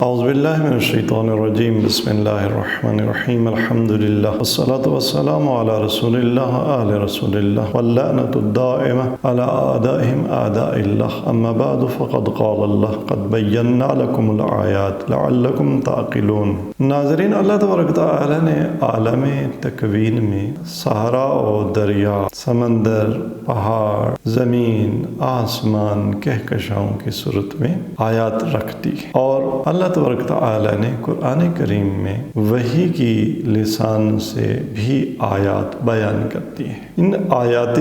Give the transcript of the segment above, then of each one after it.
اعوذ باللہ من الشیطان الرجیم بسم اللہ الرحمن الرحیم الحمدللہ والصلاة والسلام علی رسول اللہ آل رسول اللہ واللعنۃ الدائمہ علی اعدائہم اعداء اللہ اما بعد فقد قال اللہ قد بینا لکم الآیات لعلکم تعقلون۔ ناظرین، اللہ تبارک تعالی نے عالم تکوین میں صحرا و دریا، سمندر، پہاڑ، زمین، آسمان، کہکشاؤں کی صورت میں آیات رکھ دی، اور اللہ تبارک تعالی نے قرآن کریم میں وحی کی لسان سے بھی آیات بیان کرتی ہیں۔ ان آیات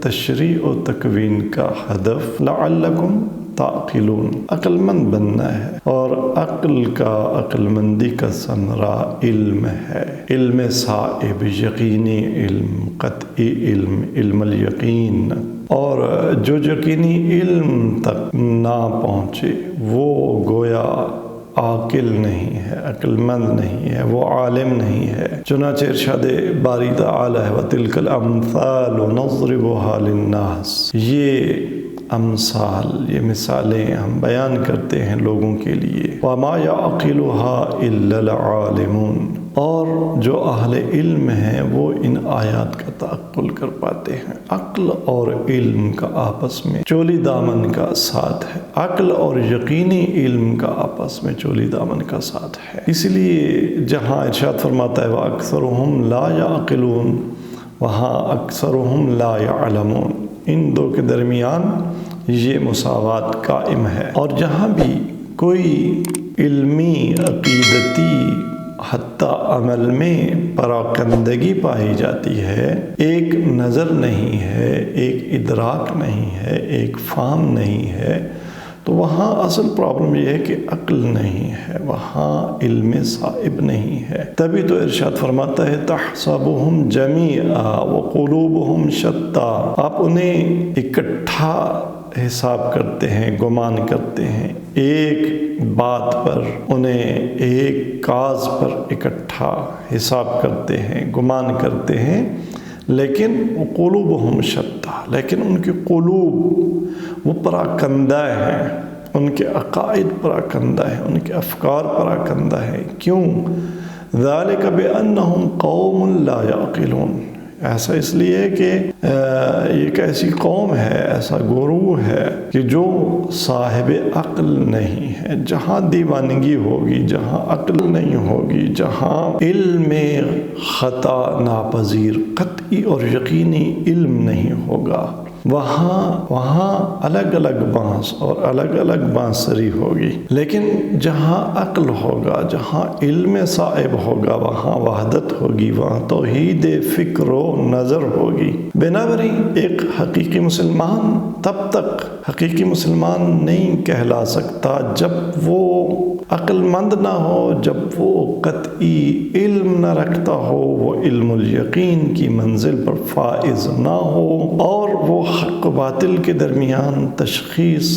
تشریع و تکوین کا ہدف لعلکم تعقلون، عقل مند بننا ہے، اور عقل مندی کا ثمرہ علم ہے، علم صائب، یقینی علم، قطعی علم، علم الیقین۔ اور جو یقینی علم تک نہ پہنچے وہ گویا عاقل نہیں ہے، عقل مند نہیں ہے، وہ عالم نہیں ہے۔ چنانچہ ارشاد باری تعالی ہے وَتِلْكَ الْأَمْثَالُ نَضْرِبُهَا لِلنَّاسِ، یہ امثال، یہ مثالیں ہم بیان کرتے ہیں لوگوں کے لیے۔ وَمَا يَعْقِلُهَا إِلَّا الْعَالِمُونَ، اور جو اہل علم ہیں وہ ان آیات کا تعقل کر پاتے ہیں۔ عقل اور علم کا آپس میں چولی دامن کا ساتھ ہے، عقل اور یقینی علم کا آپس میں چولی دامن کا ساتھ ہے۔ اس لیے جہاں ارشاد فرماتا ہے وَأَكْثَرُهُمْ لَا يَعْقِلُونَ، وہاں أَكْثَرُهُمْ لَا يَعْلَمُونَ، ان دو کے درمیان یہ مساوات قائم ہے۔ اور جہاں بھی کوئی علمی، عقیدتی، حتیٰ عمل میں پراکندگی پائی جاتی ہے، ایک نظر نہیں ہے، ایک ادراک نہیں ہے، ایک فہم نہیں ہے، تو وہاں اصل پرابلم یہ ہے کہ عقل نہیں ہے، وہاں علم صائب نہیں ہے۔ تبھی تو ارشاد فرماتا ہے تحسبهم جمیعا وقلوبهم شتیٰ، آپ انہیں اکٹھا حساب کرتے ہیں، گمان کرتے ہیں، ایک بات پر، انہیں ایک کاز پر اکٹھا حساب کرتے ہیں، گمان کرتے ہیں، لیکن قلوبہم شتیٰ، لیکن ان کے قلوب وہ پراکندہ ہیں، ان کے عقائد پراکندہ ہیں، ان کے افکار پراکندہ ہیں۔ کیوں؟ ذالک بأنہم قوم لا یعقلون، ایسا اس لیے کہ یہ ایک ایسی قوم ہے، ایسا گروہ ہے کہ جو صاحب عقل نہیں ہے۔ جہاں دیوانگی ہوگی، جہاں عقل نہیں ہوگی، جہاں علم خطا ناپذیر، قطعی اور یقینی علم نہیں ہوگا، وہاں الگ الگ بانس اور الگ الگ بانسری ہوگی۔ لیکن جہاں عقل ہوگا، جہاں علم صائب ہوگا، وہاں وحدت ہوگی، وہاں توحید فکر و نظر ہوگی۔ بنابراین ایک حقیقی مسلمان تب تک حقیقی مسلمان نہیں کہلا سکتا جب وہ عقل مند نہ ہو، جب وہ قطعی علم نہ رکھتا ہو، وہ علم الیقین کی منزل پر فائز نہ ہو، اور وہ حق و باطل کے درمیان تشخیص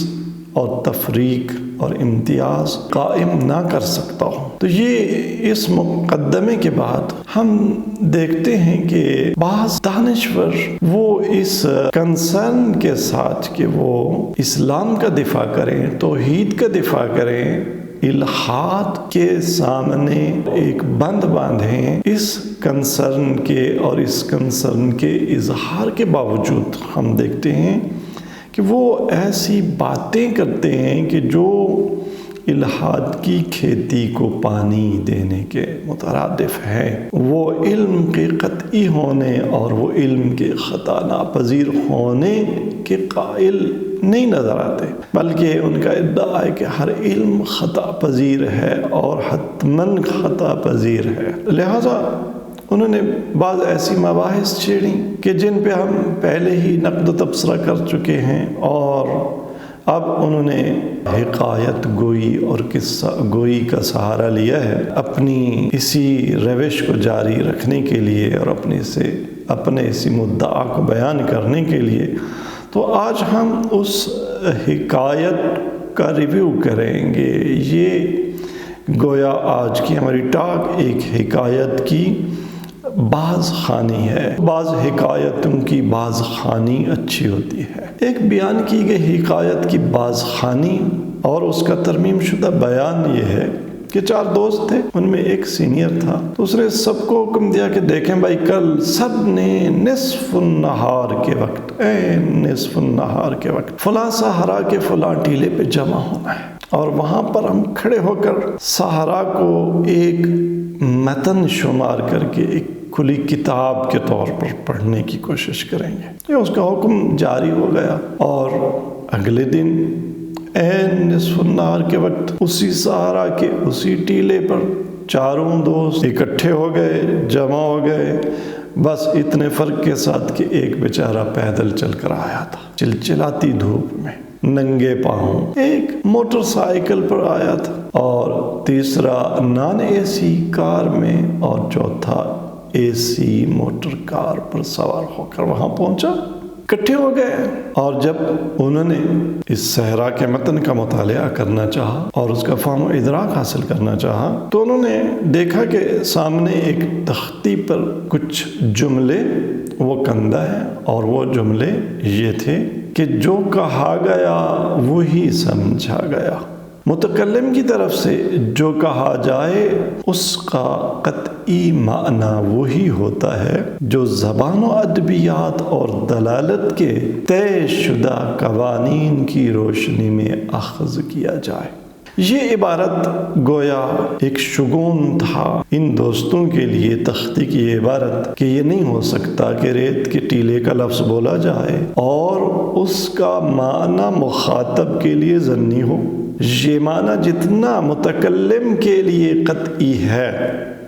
اور تفریق اور امتیاز قائم نہ کر سکتا ہو۔ تو یہ اس مقدمے کے بعد ہم دیکھتے ہیں کہ بعض دانشور وہ اس کنسرن کے ساتھ کہ وہ اسلام کا دفاع کریں، توحید کا دفاع کریں، الحاد کے سامنے ایک بند باندھیں، اس کنسرن کے اور اس کنسرن کے اظہار کے باوجود ہم دیکھتے ہیں کہ وہ ایسی باتیں کرتے ہیں کہ جو الحاد کی کھیتی کو پانی دینے کے مترادف ہے۔ وہ علم کے قطعی ہونے اور وہ علم کے خطا ناپذیر ہونے کے قائل نہیں نظر آتے، بلکہ ان کا ادعا ہے کہ ہر علم خطا پذیر ہے اور حتماً خطا پذیر ہے۔ لہٰذا انہوں نے بعض ایسی مباحث چھیڑیں کہ جن پہ ہم پہلے ہی نقد و تبصرہ کر چکے ہیں، اور اب انہوں نے حکایت گوئی اور قصہ گوئی کا سہارا لیا ہے اپنی اسی روش کو جاری رکھنے کے لیے اور اپنے اسی مدعا کو بیان کرنے کے لیے۔ تو آج ہم اس حکایت کا ریویو کریں گے۔ یہ گویا آج کی ہماری ٹاک ایک حکایت کی بعض خوانی ہے۔ بعض حکایتوں کی بعض خوانی اچھی ہوتی ہے۔ ایک بیان کی گئی حکایت کی بعض خوانی اور اس کا ترمیم شدہ بیان یہ ہے کہ 4 دوست تھے، ان میں ایک سینئر تھا، تو اس نے سب کو حکم دیا کہ دیکھیں بھائی کل سب نے نصف النہار کے وقت نصف النہار کے وقت فلاں صحرا کے فلاں ٹیلے پہ جمع ہونا ہے، اور وہاں پر ہم کھڑے ہو کر صحرا کو ایک متن شمار کر کے ایک کھلی کتاب کے طور پر پڑھنے کی کوشش کریں گے۔ یہ اس کا حکم جاری ہو گیا، اور اگلے دن نصف النہار کے وقت اسی صحرا کے اسی ٹیلے پر 4 دوست اکٹھے ہو گئے، جمع ہو گئے، بس اتنے فرق کے ساتھ کہ ایک بیچارہ پیدل چل کر آیا تھا، چلچلاتی دھوپ میں، ننگے پاؤں، ایک موٹر سائیکل پر آیا تھا، اور تیسرا نان اے سی کار میں، اور چوتھا اے سی موٹر کار پر سوار ہو کر وہاں پہنچا، اکٹھے ہو گئے۔ اور جب انہوں نے اس صحرا کے متن کا مطالعہ کرنا چاہا اور اس کا فہم و ادراک حاصل کرنا چاہا، تو انہوں نے دیکھا کہ سامنے ایک تختی پر کچھ جملے وہ کندہ ہے، اور وہ جملے یہ تھے کہ جو کہا گیا وہی سمجھا گیا، متکلم کی طرف سے جو کہا جائے اس کا قطعی معنی وہی ہوتا ہے جو زبان و ادبیات اور دلالت کے طے شدہ قوانین کی روشنی میں اخذ کیا جائے۔ یہ عبارت گویا ایک شگون تھا ان دوستوں کے لیے، تختی کی یہ عبارت کہ یہ نہیں ہو سکتا کہ ریت کے ٹیلے کا لفظ بولا جائے اور اس کا معنی مخاطب کے لیے ظنی ہو۔ یہ معنی جتنا متکلم کے لیے قطعی ہے،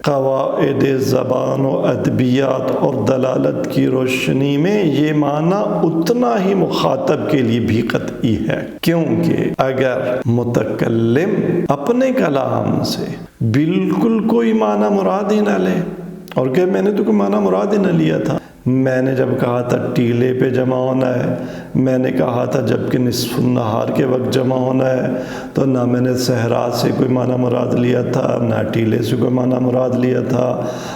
قواعد زبان و ادبیات اور دلالت کی روشنی میں یہ معنی اتنا ہی مخاطب کے لیے بھی قطعی ہے، کیونکہ اگر متکلم اپنے کلام سے بالکل کوئی معنی مراد ہی نہ لے، اور کہ میں نے تو کوئی معنی مراد ہی نہ لیا تھا، میں نے جب کہا تھا ٹیلے پہ جمع ہونا ہے، میں نے کہا تھا جب کہ نصف النہار کے وقت جمع ہونا ہے، تو نہ میں نے صحرا سے کوئی معنی مراد لیا تھا، نہ ٹیلے سے کوئی معنی مراد لیا تھا،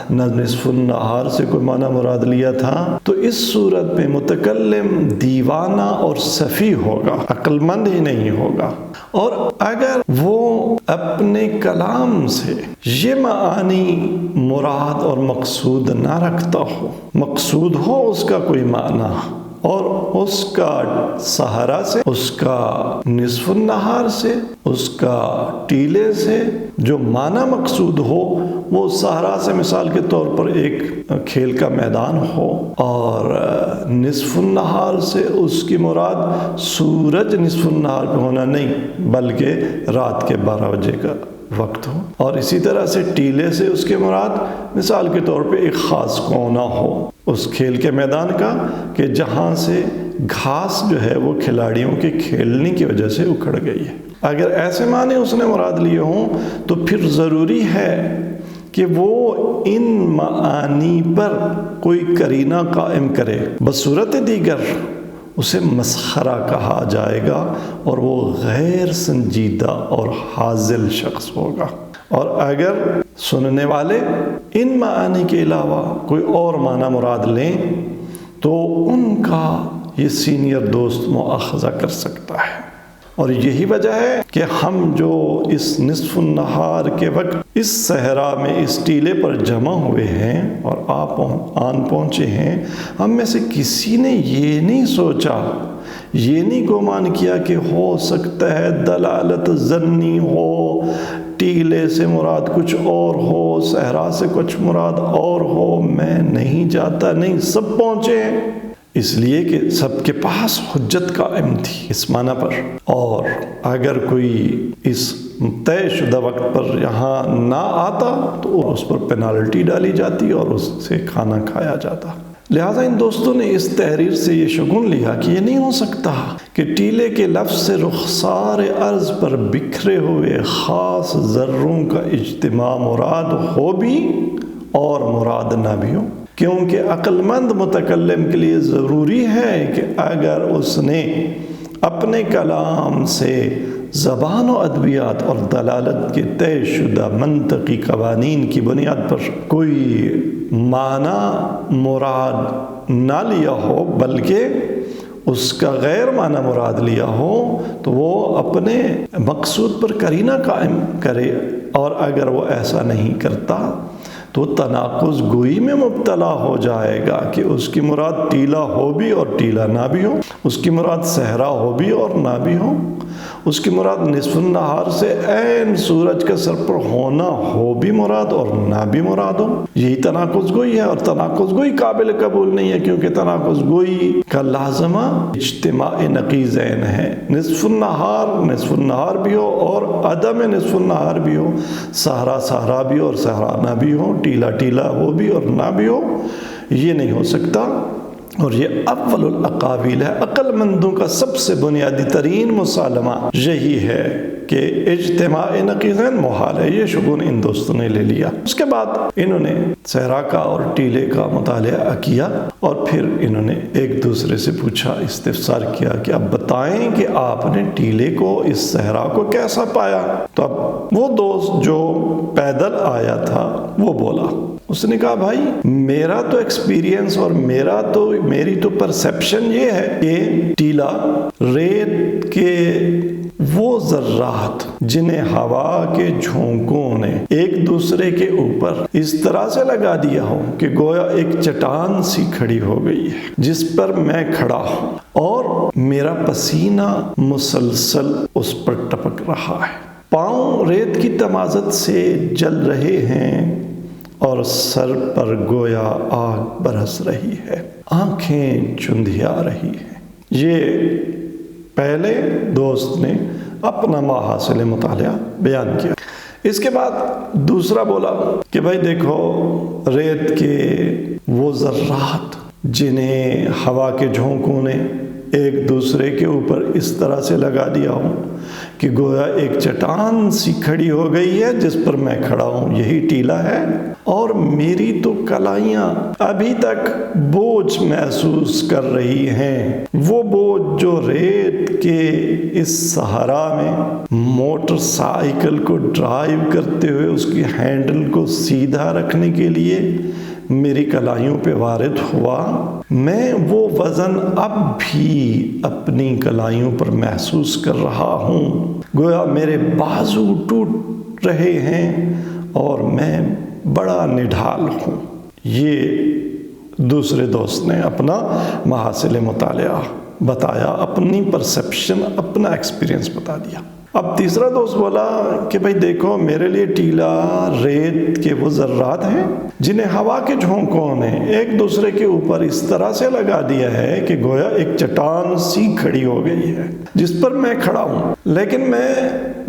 نہ نصف النہار سے کوئی معنی مراد لیا تھا، تو اس صورت میں متکلم دیوانہ اور سفیہ ہوگا، عقل مند ہی نہیں ہوگا۔ اور اگر وہ اپنے کلام سے یہ معانی مراد اور مقصود نہ رکھتا ہو، مقصود ہو اس کا کوئی معنی، اور اس کا صحرا سے، اس کا نصف النہار سے، اس کا ٹیلے سے جو معنی مقصود ہو، وہ صحرا سے مثال کے طور پر ایک کھیل کا میدان ہو، اور نصف النہار سے اس کی مراد سورج نصف النہار پہ ہونا نہیں بلکہ رات کے 12 بجے کا وقت ہو، اور اسی طرح سے ٹیلے سے اس کے مراد مثال کے طور پہ ایک خاص کونا ہو اس کھیل کے میدان کا کہ جہاں سے گھاس جو ہے وہ کھلاڑیوں کے کھیلنے کی وجہ سے اکھڑ گئی ہے۔ اگر ایسے معنی اس نے مراد لیے ہوں تو پھر ضروری ہے کہ وہ ان معانی پر کوئی قرینہ قائم کرے، بصورت دیگر اسے مسخرہ کہا جائے گا، اور وہ غیر سنجیدہ اور حاذل شخص ہوگا۔ اور اگر سننے والے ان معانی کے علاوہ کوئی اور معنی مراد لیں تو ان کا یہ سینئر دوست مؤاخذہ کر سکتا ہے۔ اور یہی وجہ ہے کہ ہم جو اس نصف النہار کے وقت اس صحرا میں اس ٹیلے پر جمع ہوئے ہیں اور آپ آن پہنچے ہیں، ہم میں سے کسی نے یہ نہیں سوچا، یہ نہیں گمان کیا کہ ہو سکتا ہے دلالت ظنی ہو، ٹیلے سے مراد کچھ اور ہو، صحرا سے کچھ مراد اور ہو، میں نہیں جاتا، نہیں، سب پہنچے ہیں، اس لیے کہ سب کے پاس حجت قائم تھی اس معنی پر، اور اگر کوئی اس طے شدہ وقت پر یہاں نہ آتا تو اس پر پینالٹی ڈالی جاتی اور اس سے کھانا کھایا جاتا۔ لہٰذا ان دوستوں نے اس تحریر سے یہ شگون لیا کہ یہ نہیں ہو سکتا کہ ٹیلے کے لفظ سے رخسار ارض پر بکھرے ہوئے خاص ذروں کا اجتماع مراد ہو بھی اور مراد نہ بھی ہو، کیونکہ عقل مند متکلم کے لیے ضروری ہے کہ اگر اس نے اپنے کلام سے زبان و ادبیات اور دلالت کے طے شدہ منطقی قوانین کی بنیاد پر کوئی معنی مراد نہ لیا ہو بلکہ اس کا غیر معنی مراد لیا ہو تو وہ اپنے مقصود پر قرینہ قائم کرے، اور اگر وہ ایسا نہیں کرتا تو تناقض گوئی میں مبتلا ہو جائے گا کہ اس کی مراد ٹیلا ہو بھی اور ٹیلا نہ بھی ہو، اس کی مراد صحرا ہو بھی اور نہ بھی ہو، اس کی مراد نصف النہار سے عین سورج کے سر پر ہونا ہو بھی مراد اور نہ بھی مراد ہو۔ یہی تناقض گوئی ہے، اور تناقض گوئی قابل قبول نہیں ہے، کیونکہ تناقض گوئی کا لازمہ اجتماع نقیضین ہے۔ نصف النہار بھی ہو اور عدم نصف النہار بھی ہو، صحرا بھی ہو اور صحرا نہ بھی ہو، ٹیلا ہو بھی اور نہ بھی ہو، یہ نہیں ہو سکتا۔ اور یہ اول الاقاویل ہے، عقل مندوں کا سب سے بنیادی ترین مسالمہ یہی ہے کہ اجتماع نقیضین محال ہے۔ یہ شگون ان دوستوں نے لے لیا۔ اس کے بعد انہوں نے صحرا کا اور ٹیلے کا مطالعہ کیا، اور پھر انہوں نے ایک دوسرے سے پوچھا، استفسار کیا کہ اب بتائیں کہ آپ نے ٹیلے کو اس صحرا کو کیسا پایا؟ تو اب وہ دوست جو پیدل آیا تھا وہ بولا، اس نے کہا بھائی میرا تو ایکسپیرینس اور میری تو پرسیپشن یہ ہے کہ ٹیلا ریت کے وہ ذرات جنہیں ہوا کے جھونکوں نے ایک دوسرے کے اوپر اس طرح سے لگا دیا ہو کہ گویا ایک چٹان سی کھڑی ہو گئی ہے جس پر میں کھڑا ہوں، اور میرا پسینہ مسلسل اس پر ٹپک رہا ہے، پاؤں ریت کی تمازت سے جل رہے ہیں اور سر پر گویا آگ برس رہی ہے، آنکھیں چندھیا رہی ہیں۔ یہ پہلے دوست نے اپنا ماحصل مطالعہ بیان کیا۔ اس کے بعد دوسرا بولا کہ بھائی دیکھو ریت کے وہ ذرات جنہیں ہوا کے جھونکوں نے ایک دوسرے کے اوپر اس طرح سے لگا دیا ہوں کہ گویا ایک چٹان سی کھڑی ہو گئی ہے جس پر میں کھڑا ہوں، یہی ٹیلا ہے، اور میری تو کلائیاں ابھی تک بوجھ محسوس کر رہی ہیں، وہ بوجھ جو ریت کے اس صحرا میں موٹر سائیکل کو ڈرائیو کرتے ہوئے اس کی ہینڈل کو سیدھا رکھنے کے لیے میری کلائیوں پہ وارد ہوا، میں وہ وزن اب بھی اپنی کلائیوں پر محسوس کر رہا ہوں، گویا میرے بازو ٹوٹ رہے ہیں اور میں بڑا نڈھال ہوں۔ یہ دوسرے دوست نے اپنا محاصل مطالعہ بتایا، اپنی پرسیپشن، اپنا ایکسپیرینس بتا دیا۔ اب تیسرا دوست بولا کہ بھائی دیکھو میرے لیے ٹیلا ریت کے وہ ذرات ہیں جنہیں ہوا کے جھونکوں نے ایک دوسرے کے اوپر اس طرح سے لگا دیا ہے کہ گویا ایک چٹان سی کھڑی ہو گئی ہے جس پر میں کھڑا ہوں، لیکن میں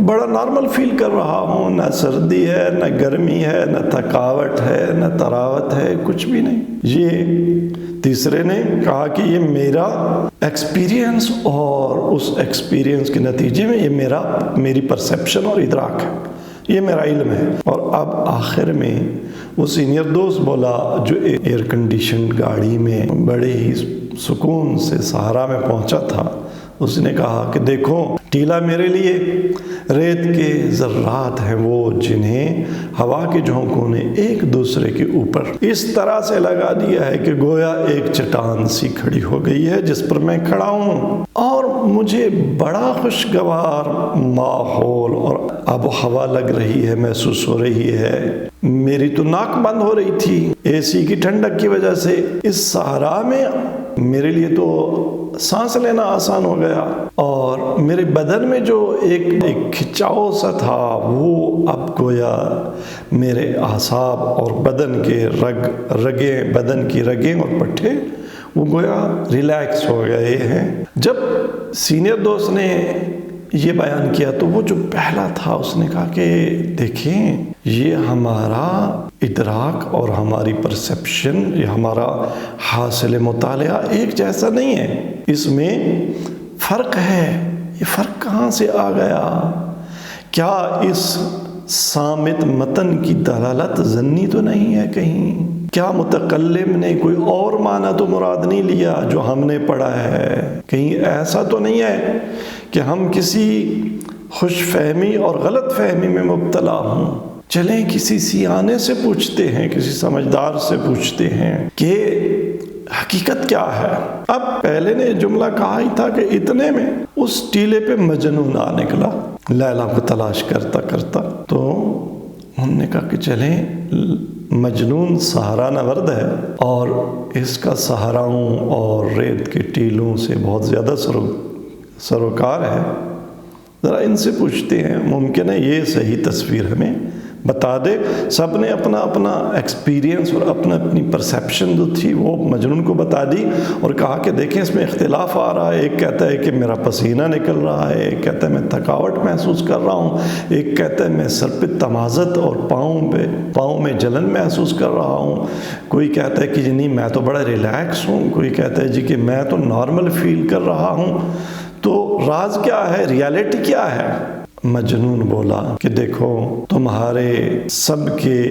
بڑا نارمل فیل کر رہا ہوں، نہ سردی ہے نہ گرمی ہے نہ تھکاوٹ ہے نہ تراوت ہے، کچھ بھی نہیں۔ یہ تیسرے نے کہا کہ یہ میرا ایکسپیرینس، اور اس ایکسپیرینس کے نتیجے میں یہ میری پرسیپشن اور ادراک ہے، یہ میرا علم ہے۔ اور اب آخر میں وہ سینئر دوست بولا جو ایئر کنڈیشن گاڑی میں بڑے ہی سکون سے صحرا میں پہنچا تھا، اس نے کہا کہ دیکھو ٹیلا میرے لیے ریت کے ذرات ہیں وہ جنہیں ہوا کے جھونکوں نے ایک دوسرے کے اوپر اس طرح سے لگا دیا ہے کہ گویا ایک چٹان سی کھڑی ہو گئی ہے جس پر میں کھڑا ہوں، اور مجھے بڑا خوشگوار ماحول اور آب و ہوا لگ رہی ہے، محسوس ہو رہی ہے۔ میری تو ناک بند ہو رہی تھی اے سی کی ٹھنڈک کی وجہ سے، اس صحرا میں میرے لیے تو سانس لینا آسان ہو گیا، اور میرے بدن میں جو ایک کھچاؤ سا تھا وہ اب گویا میرے اعصاب اور بدن کے رگیں، بدن کی رگیں اور پٹھے وہ گویا ریلیکس ہو گئے ہیں۔ جب سینئر دوست نے یہ بیان کیا تو وہ جو پہلا تھا اس نے کہا کہ دیکھیں یہ ہمارا ادراک اور ہماری پرسیپشن، یہ ہمارا حاصل مطالعہ ایک جیسا نہیں ہے، اس میں فرق ہے۔ یہ فرق کہاں سے آ گیا؟ کیا اس صامت متن کی دلالت ظنی تو نہیں ہے کہیں؟ کیا متکلم نے کوئی اور معنی تو مراد نہیں لیا جو ہم نے پڑھا ہے؟ کہیں ایسا تو نہیں ہے کہ ہم کسی خوش فہمی اور غلط فہمی میں مبتلا ہوں؟ چلیں کسی سیانے سے پوچھتے ہیں، کسی سمجھدار سے پوچھتے ہیں کہ حقیقت کیا ہے؟ اب پہلے نے جملہ کہا ہی تھا کہ اتنے میں اس ٹیلے پہ مجنون آ نکلا لیلا کو تلاش کرتا کرتا۔ تو انہوں نے کہا کہ چلیں، مجنون سہارا نورد ہے اور اس کا صحراؤں اور ریت کے ٹیلوں سے بہت زیادہ سروکار ہے، ذرا ان سے پوچھتے ہیں، ممکن ہے یہ صحیح تصویر ہمیں بتا دے۔ سب نے اپنا اپنا ایکسپیرینس اور اپنی پرسیپشن جو تھی وہ مجنون کو بتا دی اور کہا کہ دیکھیں اس میں اختلاف آ رہا ہے، ایک کہتا ہے کہ میرا پسینہ نکل رہا ہے، ایک کہتا ہے میں تھکاوٹ محسوس کر رہا ہوں، ایک کہتا ہے میں سر پہ تمازت اور پاؤں میں جلن محسوس کر رہا ہوں، کوئی کہتا ہے کہ جی نہیں میں تو بڑا ریلیکس ہوں، کوئی کہتا ہے جی کہ میں تو نارمل فیل کر رہا ہوں۔ تو راز کیا ہے، ریالٹی کیا ہے؟ مجنون بولا کہ دیکھو تمہارے سب کے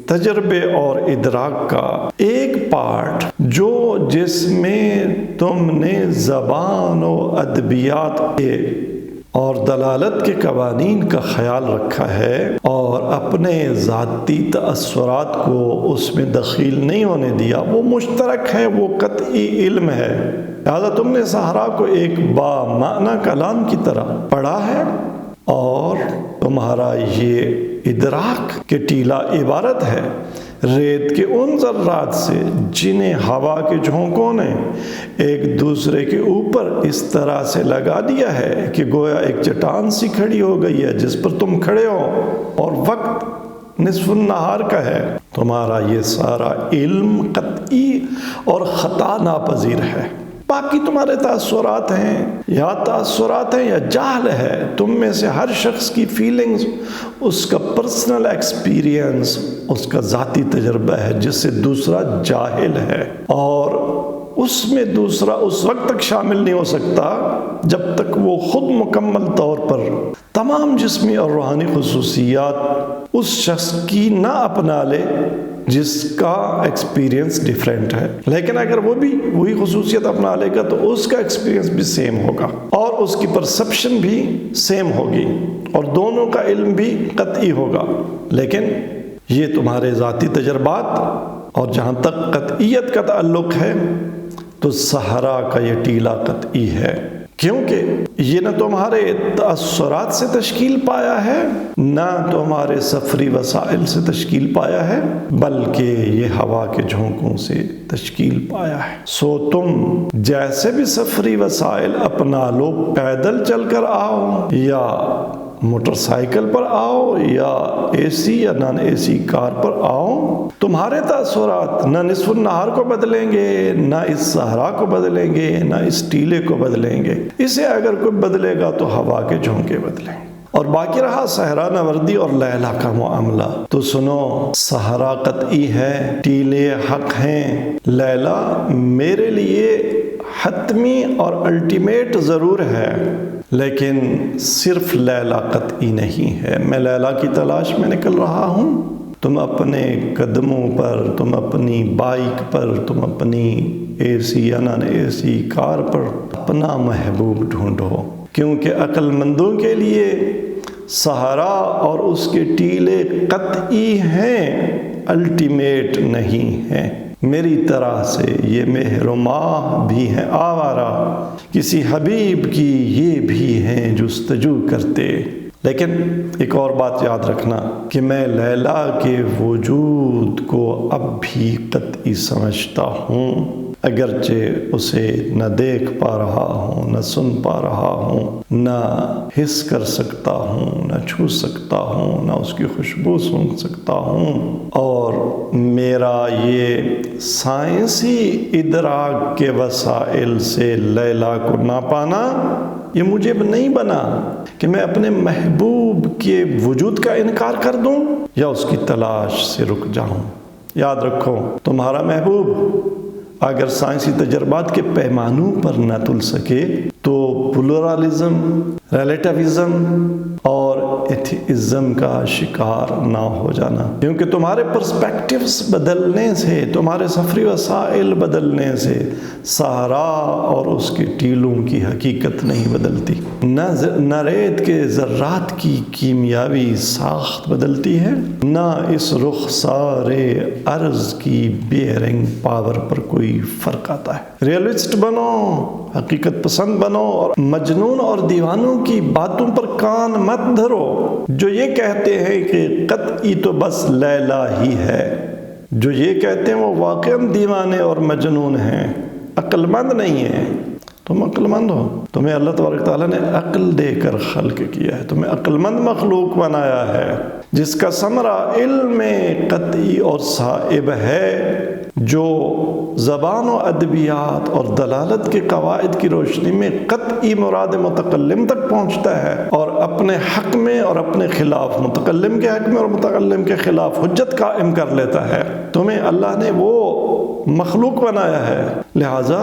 تجربے اور ادراک کا ایک پارٹ جس میں تم نے زبان و ادبیات کے اور دلالت کے قوانین کا خیال رکھا ہے اور اپنے ذاتی تأثرات کو اس میں دخیل نہیں ہونے دیا، وہ مشترک ہے، وہ قطعی علم ہے۔ لہذا تم نے صحرا کو ایک بامعنی کلام کی طرح پڑھا ہے اور تمہارا یہ ادراک کہ ٹیلا عبارت ہے ریت کے ان ذرات سے جنہیں ہوا کے جھونکوں نے ایک دوسرے کے اوپر اس طرح سے لگا دیا ہے کہ گویا ایک چٹان سی کھڑی ہو گئی ہے جس پر تم کھڑے ہو اور وقت نصف النہار کا ہے۔ تمہارا یہ سارا علم قطعی اور خطا ناپذیر ہے۔ باقی تمہارے تاثرات ہیں یا جہل ہے، تم میں سے ہر شخص کی فیلنگز، اس کا پرسنل ایکسپیرینس، اس کا ذاتی تجربہ ہے جس سے دوسرا جاہل ہے، اور اس میں دوسرا اس وقت تک شامل نہیں ہو سکتا جب تک وہ خود مکمل طور پر تمام جسمی اور روحانی خصوصیات اس شخص کی نہ اپنا لے جس کا ایکسپیرینس ڈیفرنٹ ہے۔ لیکن اگر وہ بھی وہی خصوصیت اپنا لے گا تو اس کا ایکسپیرینس بھی سیم ہوگا اور اس کی پرسپشن بھی سیم ہوگی اور دونوں کا علم بھی قطعی ہوگا۔ لیکن یہ تمہارے ذاتی تجربات، اور جہاں تک قطعیت کا تعلق ہے تو صحرا کا یہ ٹیلا قطعی ہے، کیونکہ یہ نہ تمہارے تأثرات سے تشکیل پایا ہے نہ تمہارے سفری وسائل سے تشکیل پایا ہے، بلکہ یہ ہوا کے جھونکوں سے تشکیل پایا ہے۔ سو تم جیسے بھی سفری وسائل اپنا لو، پیدل چل کر آؤ یا موٹر سائیکل پر آؤ یا اے سی یا نان اے سی کار پر آؤ، تمہارے تاثرات نہ نصف النہار کو بدلیں گے، نہ اس صحرا کو بدلیں گے، نہ اس ٹیلے کو بدلیں گے۔ اسے اگر کوئی بدلے گا تو ہوا کے جھونکے بدلیں گے۔ اور باقی رہا صحرا نوردی اور لیلا کا معاملہ، تو سنو، صحرا قطعی ہے، ٹیلے حق ہیں، لیلا میرے لیے حتمی اور الٹیمیٹ ضرور ہے، لیکن صرف لیلا قطعی نہیں ہے۔ میں لیلا کی تلاش میں نکل رہا ہوں، تم اپنے قدموں پر، تم اپنی بائک پر، تم اپنی اے سی یا نان اے سی کار پر اپنا محبوب ڈھونڈو، کیونکہ عقل مندوں کے لیے صحرا اور اس کے ٹیلے قطعی ہیں، الٹیمیٹ نہیں ہیں۔ میری طرح سے یہ مہر و ماہ بھی ہیں آوارہ، کسی حبیب کی یہ بھی ہیں جستجو کرتے۔ لیکن ایک اور بات یاد رکھنا کہ میں لیلا کے وجود کو اب بھی قطعی سمجھتا ہوں، اگرچہ اسے نہ دیکھ پا رہا ہوں، نہ سن پا رہا ہوں، نہ حس کر سکتا ہوں، نہ چھو سکتا ہوں، نہ اس کی خوشبو سن سکتا ہوں، اور میرا یہ سائنسی ادراک کے وسائل سے لیلا کو نہ پانا یہ مجھے نہیں بنا کہ میں اپنے محبوب کے وجود کا انکار کر دوں یا اس کی تلاش سے رک جاؤں۔ یاد رکھو، تمہارا محبوب اگر سائنسی تجربات کے پیمانوں پر نہ تل سکے تو پلورالزم، ریلیٹیوزم اور ایتھیزم کا شکار نہ ہو جانا، کیونکہ تمہارے پرسپیکٹیوز بدلنے سے، تمہارے سفری وسائل بدلنے سے صحرا اور اس کے ٹیلوں کی حقیقت نہیں بدلتی، نہ ریت کے ذرات کی کیمیاوی ساخت بدلتی ہے، نہ اس رخسار ارض کی بیئرنگ پاور پر کوئی فرق آتا ہے۔ ریئلسٹ بنو، حقیقت پسند بنو، اور مجنون اور دیوانوں کی باتوں پر کان مت دھرو جو یہ کہتے ہیں کہ قطعی تو بس لیلا ہی ہے۔ جو یہ کہتے ہیں وہ واقعاً دیوانے اور مجنون ہیں، عقل مند نہیں ہیں۔ تم عقل مند ہو، تمہیں اللہ تبارک تعالیٰ نے عقل دے کر خلق کیا ہے، تمہیں عقل مند مخلوق بنایا ہے جس کا ثمرہ علم قطعی اور صائب ہے، جو زبان و ادبیات اور دلالت کے قواعد کی روشنی میں قطعی مراد متکلم تک پہنچتا ہے اور اپنے حق میں اور اپنے خلاف، متکلم کے حق میں اور متکلم کے خلاف حجت قائم کر لیتا ہے۔ تمہیں اللہ نے وہ مخلوق بنایا ہے، لہٰذا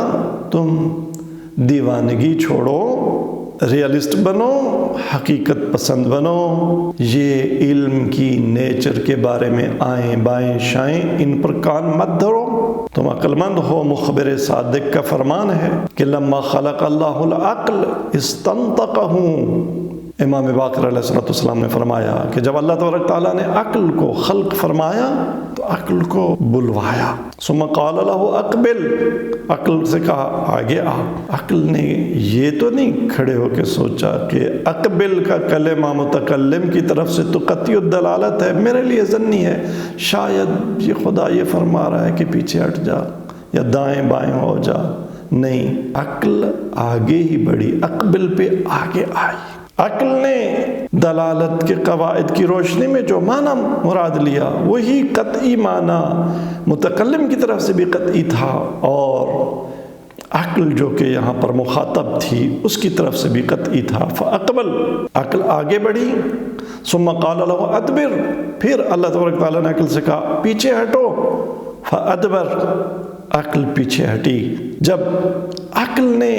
تم دیوانگی چھوڑو، ریئلسٹ بنو، حقیقت پسند بنو۔ یہ علم کی نیچر کے بارے میں آئیں بائیں شائیں ان پر کان مت دھرو، تم عقل مند ہو۔ مخبر صادق کا فرمان ہے کہ لما خلق اللہ العقل استنطقہ، امام باقر علیہ السلام نے فرمایا کہ جب اللہ تبارک تعالیٰ نے عقل کو خلق فرمایا تو عقل کو بلوایا، ثم قال له اقبل، عقل سے کہا آگے آ۔ عقل نے یہ تو نہیں کھڑے ہو کے سوچا کہ اقبل کا کلمہ متکلم کی طرف سے تو قطعی الدلالت ہے، میرے لیے ظنی ہے، شاید یہ خدا یہ فرما رہا ہے کہ پیچھے ہٹ جا یا دائیں بائیں ہو جا۔ نہیں، عقل آگے ہی بڑھی، اقبل پہ آگے آئی۔ عقل نے دلالت کے قواعد کی روشنی میں جو معنی مراد لیا وہی قطعی معنی متکلم کی طرف سے بھی قطعی تھا، اور عقل جو کہ یہاں پر مخاطب تھی اس کی طرف سے بھی قطعی تھا۔ فاقبل، عقل آگے بڑھی، ثم قال له ادبر، پھر اللہ تبارک تعالیٰ نے عقل سے کہا پیچھے ہٹو، فادبر، عقل پیچھے ہٹی۔ جب عقل نے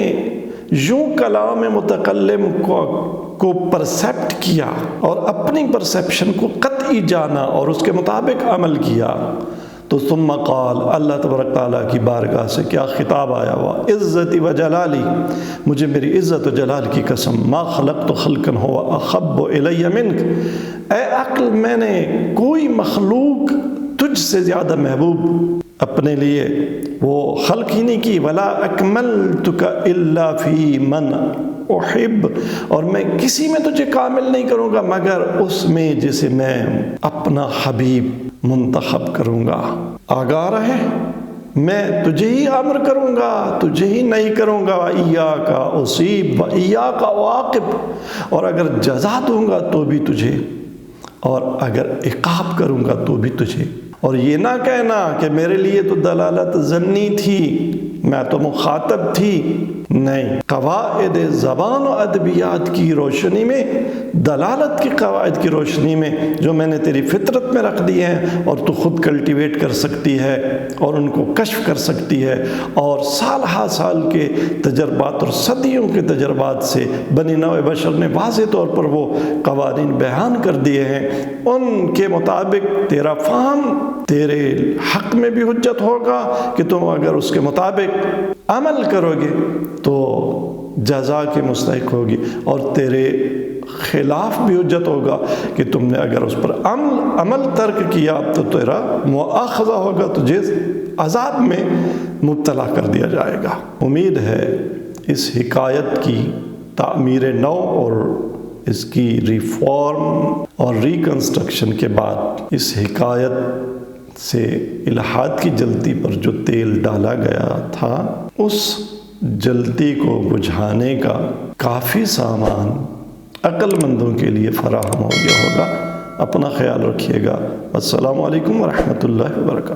یوں کلام متکلم کو پرسیپٹ کیا اور اپنی پرسیپشن کو قطعی جانا اور اس کے مطابق عمل کیا تو ثم قال، اللہ تبارک تعالیٰ کی بارگاہ سے کیا خطاب آیا ہوا، عزتی و جلالی، مجھے میری عزت و جلال کی قسم، ما خلقت خلقا ہوا احب الی منک، اے عقل میں نے کوئی مخلوق تجھ سے زیادہ محبوب اپنے لیے وہ خلق ہی نہیں کی، ولا اکملتک الا فی من احب، اور میں کسی میں تجھے کامل نہیں کروں گا مگر اس میں جسے میں اپنا حبیب منتخب کروں گا۔ آگاہ رہے، میں تجھے ہی امر کروں گا، تجھے ہی نہیں کروں گا، ایاک اصیب و ایاک اعاقب، اور اگر جزا دوں گا تو بھی تجھے اور اگر عقاب کروں گا تو بھی تجھے۔ اور یہ نہ کہنا کہ میرے لیے تو دلالت ظنی تھی، میں تو مخاطب تھی، نہیں، قواعد زبان و ادبیات کی روشنی میں، دلالت کے قواعد کی روشنی میں جو میں نے تیری فطرت میں رکھ دی ہیں اور تو خود کلٹیویٹ کر سکتی ہے اور ان کو کشف کر سکتی ہے، اور سال ہا سال کے تجربات اور صدیوں کے تجربات سے بنی نوع بشر نے واضح طور پر وہ قوانین بیان کر دیے ہیں، ان کے مطابق تیرا فہم تیرے حق میں بھی حجت ہوگا کہ تم اگر اس کے مطابق عمل کرو گے تو جزا کے مستحق ہوگی، اور تیرے خلاف بھی حجت ہوگا کہ تم نے اگر اس پر عمل ترک کیا تو تیرا مؤاخذہ ہوگا، تجھے عذاب میں مبتلا کر دیا جائے گا۔ امید ہے اس حکایت کی تعمیر نو اور اس کی ریفارم اور ریکنسٹرکشن کے بعد اس حکایت سے الحاد کی جلتی پر جو تیل ڈالا گیا تھا اس جلتی کو بجھانے کا کافی سامان عقل مندوں کے لیے فراہم ہو گیا ہوگا۔ اپنا خیال رکھیے گا۔ السلام علیکم ورحمۃ اللہ وبرکاتہ۔